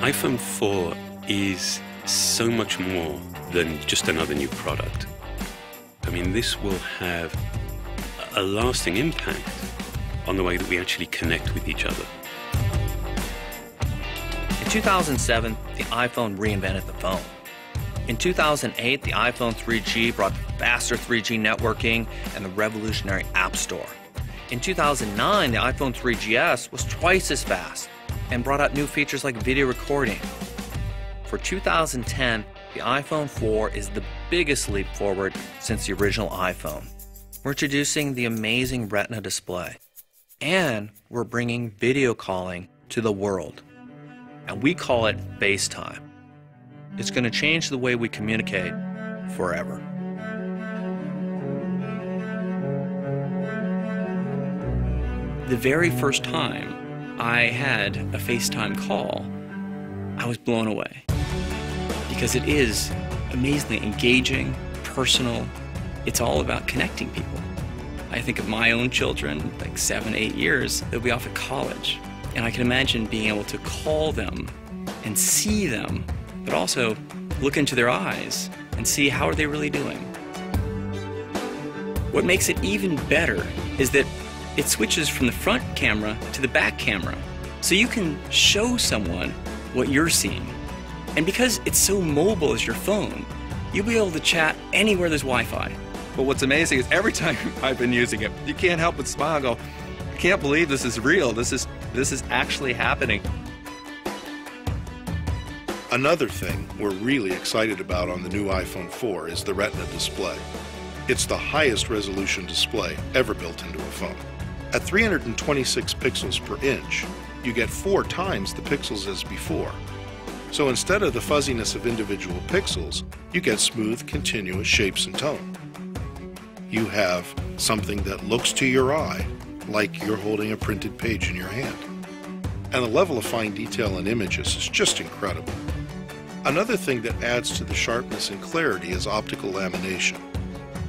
iPhone 4 is so much more than just another new product. I mean, this will have a lasting impact on the way that we actually connect with each other. In 2007, the iPhone reinvented the phone. In 2008, the iPhone 3G brought faster 3G networking and the revolutionary App Store. In 2009, the iPhone 3GS was twice as fast and brought out new features like video recording. For 2010, the iPhone 4 is the biggest leap forward since the original iPhone. We're introducing the amazing Retina display, and we're bringing video calling to the world. And we call it FaceTime. It's going to change the way we communicate forever. The very first time I had a FaceTime call, I was blown away. Because it is amazingly engaging, personal. It's all about connecting people. I think of my own children, like 7, 8 years, they'll be off at college. And I can imagine being able to call them and see them, but also look into their eyes and see how are they really doing. What makes it even better is that it switches from the front camera to the back camera. So you can show someone what you're seeing. And because it's so mobile as your phone, you'll be able to chat anywhere there's Wi-Fi. But what's amazing is every time I've been using it, you can't help but smile and go, I can't believe this is real. This is actually happening. Another thing we're really excited about on the new iPhone 4 is the Retina display. It's the highest resolution display ever built into a phone. At 326 pixels per inch, you get 4 times the pixels as before. So instead of the fuzziness of individual pixels, you get smooth, continuous shapes and tone. You have something that looks to your eye like you're holding a printed page in your hand. And the level of fine detail in images is just incredible. Another thing that adds to the sharpness and clarity is optical lamination.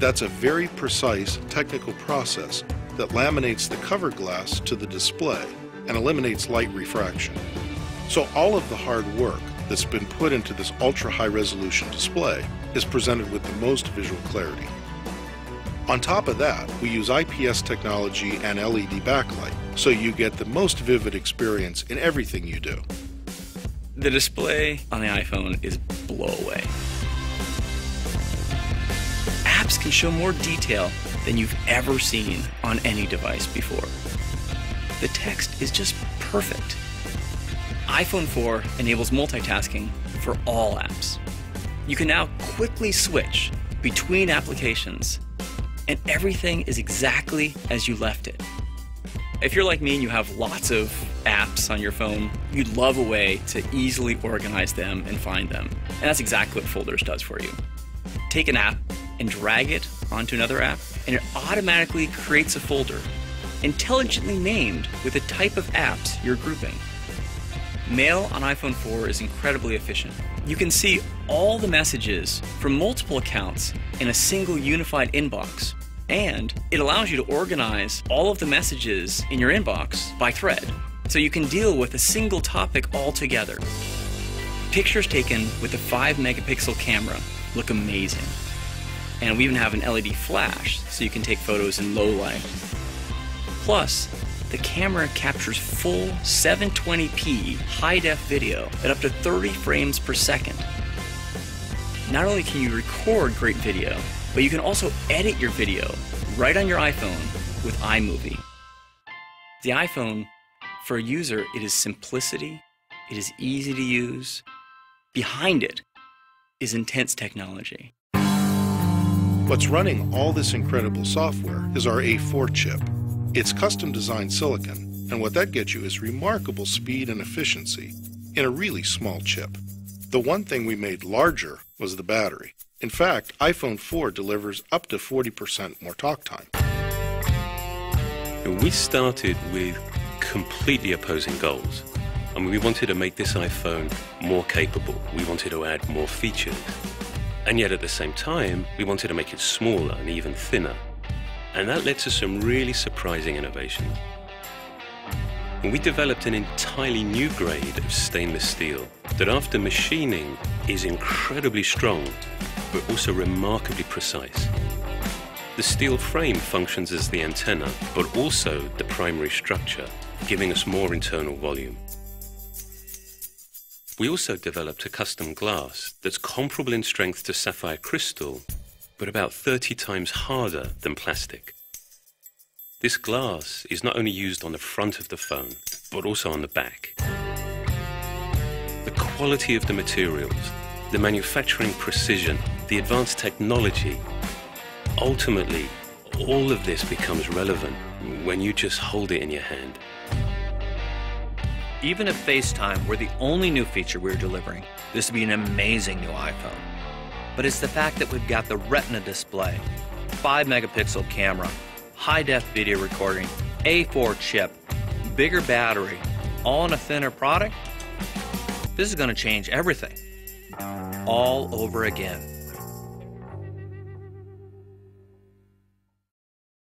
That's a very precise technical process that laminates the cover glass to the display and eliminates light refraction. So all of the hard work that's been put into this ultra-high resolution display is presented with the most visual clarity. On top of that, we use IPS technology and LED backlight, so you get the most vivid experience in everything you do. The display on the iPhone is blow away. Apps can show more detail than you've ever seen on any device before. The text is just perfect. iPhone 4 enables multitasking for all apps. You can now quickly switch between applications, and everything is exactly as you left it. If you're like me and you have lots of apps on your phone, you'd love a way to easily organize them and find them. And that's exactly what Folders does for you. Take an app and drag it onto another app, and it automatically creates a folder, intelligently named with the type of apps you're grouping. Mail on iPhone 4 is incredibly efficient. You can see all the messages from multiple accounts in a single unified inbox, and it allows you to organize all of the messages in your inbox by thread, so you can deal with a single topic altogether. Pictures taken with a 5-megapixel camera look amazing, and we even have an LED flash so you can take photos in low light. Plus, the camera captures full 720p high-def video at up to 30 frames per second. Not only can you record great video, but you can also edit your video right on your iPhone with iMovie. The iPhone, for a user, it is simplicity, it is easy to use. Behind it is intense technology. What's running all this incredible software is our A4 chip. It's custom-designed silicon, and what that gets you is remarkable speed and efficiency in a really small chip. The one thing we made larger was the battery. In fact, iPhone 4 delivers up to 40% more talk time. And we started with completely opposing goals. I mean, we wanted to make this iPhone more capable. We wanted to add more features. And yet at the same time, we wanted to make it smaller and even thinner. And that led to some really surprising innovations. And we developed an entirely new grade of stainless steel that after machining is incredibly strong, but also remarkably precise. The steel frame functions as the antenna, but also the primary structure, giving us more internal volume. We also developed a custom glass that's comparable in strength to sapphire crystal, but about 30 times harder than plastic. This glass is not only used on the front of the phone, but also on the back. The quality of the materials, the manufacturing precision, the advanced technology, ultimately, all of this becomes relevant when you just hold it in your hand. Even if FaceTime were the only new feature we're delivering, this would be an amazing new iPhone. But it's the fact that we've got the Retina display, 5-megapixel camera, high-def video recording, A4 chip, bigger battery, all in a thinner product. This is going to change everything all over again.